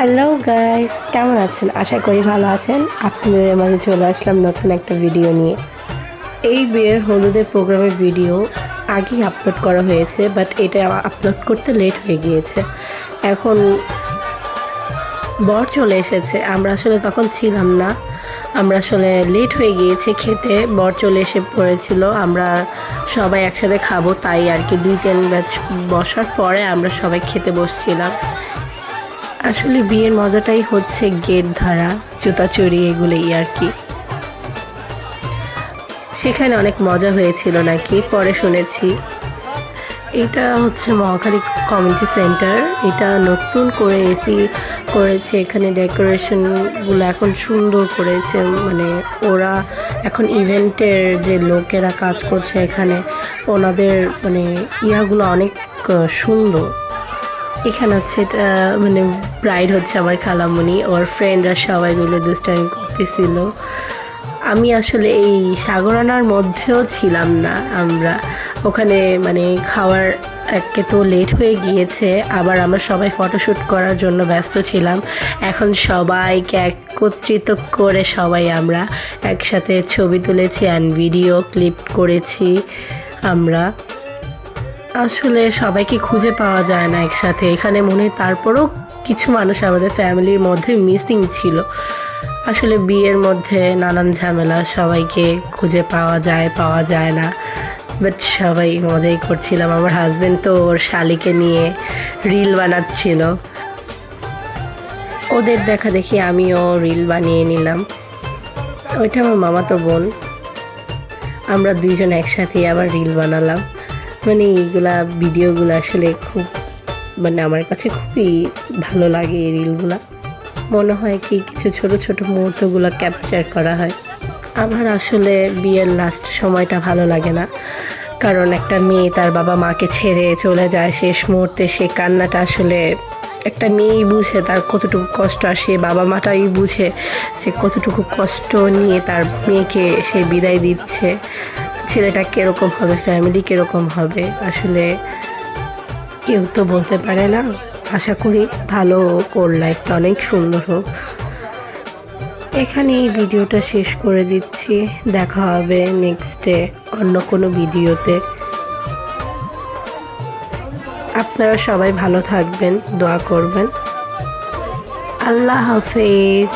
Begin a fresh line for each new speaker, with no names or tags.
Hello guys, কেমন আছেন? আশা করি ভালো আছেন। আপনাদের মাঝে চলে আসলাম নতুন একটা ভিডিও নিয়ে। এই বিয়ের হলুদের প্রোগ্রামের ভিডিও আগেই আপলোড করা হয়েছে, বাট এটা আপলোড করতে লেট হয়ে গিয়েছে। এখন বর চলে এসেছে, আমরা আসলে তখন ছিলাম না। আমরা আসলে লেট হয়ে গিয়েছে খেতে, বর চলে এসে পড়েছিল। আমরা সবাই একসাথে খাবো তাই আর কি 2-3 ব্যাচ বসার পরে আমরা সবাই খেতে বসছিলাম। আসলে বিয়ের মজাটাই হচ্ছে গেট ধরা, জুতাচুরি, এগুলোই আর কি। সেখানে অনেক মজা হয়েছিল নাকি পরে শুনেছি। এটা হচ্ছে মহাখালী কমিউনিটি সেন্টার। এটা নতুন করে এসি করেছে, এখানে ডেকোরেশনগুলো এখন সুন্দর করেছে। মানে ওরা এখন ইভেন্টের যে লোকেরা কাজ করছে এখানে, ওনাদের মানে ইয়াগুলো অনেক সুন্দর। এখানে হচ্ছে এটা মানে ব্রাইড হচ্ছে আমার খালামণি, ওর ফ্রেন্ডরা সবাই মিলে দুষ্টামি করতেছিল। আমি আসলে এই সাগরানার মধ্যেও ছিলাম না। আমরা ওখানে মানে খাওয়ার একে তো লেট হয়ে গিয়েছে, আবার আমরা সবাই ফটোশ্যুট করার জন্য ব্যস্ত ছিলাম। এখন সবাইকে একত্রিত করে সবাই আমরা একসাথে ছবি তুলেছি অ্যান্ড ভিডিও ক্লিপ করেছি। আমরা আসলে সবাইকে খুঁজে পাওয়া যায় না একসাথে এখানে মনে হয়, তারপরেও কিছু মানুষ আমাদের ফ্যামিলির মধ্যে মিসিং ছিল। আসলে বিয়ের মধ্যে নানান ঝামেলা, সবাইকে খুঁজে পাওয়া যায় না, বাট সবাই মজাই করছিলাম। আমার হাজব্যান্ড তো ওর শালিকে নিয়ে রিল বানাচ্ছিল, ওদের দেখা দেখি আমিও রিল বানিয়ে নিলাম। ওইটা আমার মামাতো বোন, আমরা দুইজন একসাথে আবার রিল বানালাম। মানে এইগুলা ভিডিওগুলো আসলে খুব মানে আমার কাছে খুবই ভালো লাগে। এই রিলগুলা মনে হয় কি কিছু ছোট ছোট মুহূর্তগুলো ক্যাপচার করা হয়। আমার আসলে বিয়ের লাস্ট সময়টা ভালো লাগে না, কারণ একটা মেয়ে তার বাবা মাকে ছেড়ে চলে যায় শেষ মুহূর্তে, সে কান্নাটা আসলে একটা মেয়েই বুঝে তার কতটুকু কষ্ট, আর সে বাবা মাটাই বুঝে যে কতটুকু কষ্ট নিয়ে তার মেয়েকে সে বিদায় দিচ্ছে। ছেলেটা কীরকম হবে, ফ্যামিলি কীরকম হবে, আসলে কেউ তো বলতে পারে না। আশা করি ভালো হোক, ওর লাইফটা অনেক সুন্দর হোক। এখানে এই ভিডিওটা শেষ করে দিচ্ছি, দেখা হবে নেক্সটে অন্য কোনো ভিডিওতে। আপনারা সবাই ভালো থাকবেন, দোয়া করবেন। আল্লাহ হাফেজ।